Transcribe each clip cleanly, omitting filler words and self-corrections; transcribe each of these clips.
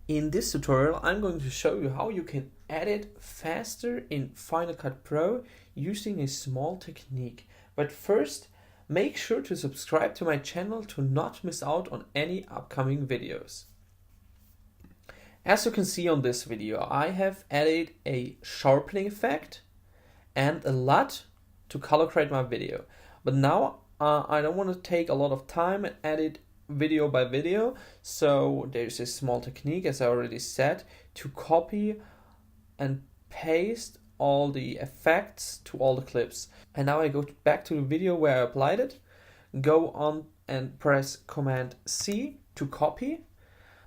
In this tutorial, I'm going to show you how you can edit faster in Final Cut Pro using a small technique. But first, make sure to subscribe to my channel to not miss out on any upcoming videos. As you can see on this video, I have added a sharpening effect and a LUT to color grade my video. But now I don't want to take a lot of time and edit video by video, so there's a small technique, as I already said, to copy and paste all the effects to all the clips. And now I go back to the video where I applied it, go on and press Command C to copy.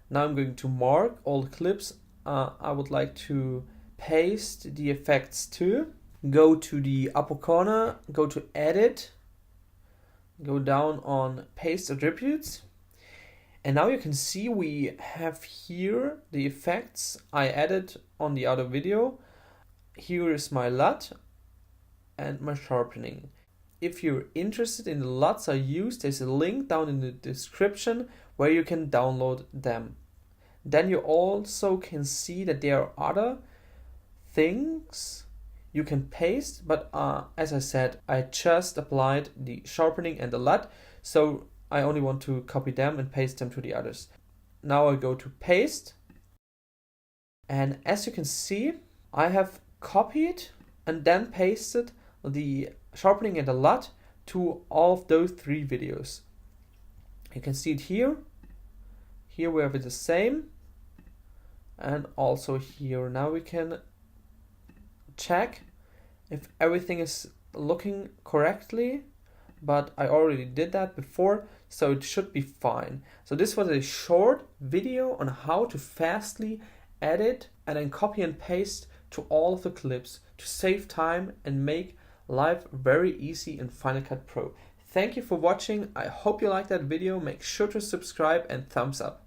Now I'm going to mark all the clips I would like to paste the effects to. Go to the upper corner, go to Edit, go down on Paste Attributes. And now you can see we have here the effects I added on the other video. Here is my LUT and my sharpening. If you're interested in the LUTs I used, there's a link down in the description where you can download them. Then you also can see that there are other things you can paste, but as I said, I just applied the sharpening and the LUT, so I only want to copy them and paste them to the others. Now I go to paste, and as you can see, I have copied and then pasted the sharpening and the LUT to all of those three videos. You can see it here. Here we have it the same, and also here. Now we can check if everything is looking correctly, but I already did that before, so it should be fine. So this was a short video on how to fastly edit and then copy and paste to all of the clips to save time and make life very easy in Final Cut Pro. Thank you for watching. I hope you liked that video. Make sure to subscribe and thumbs up.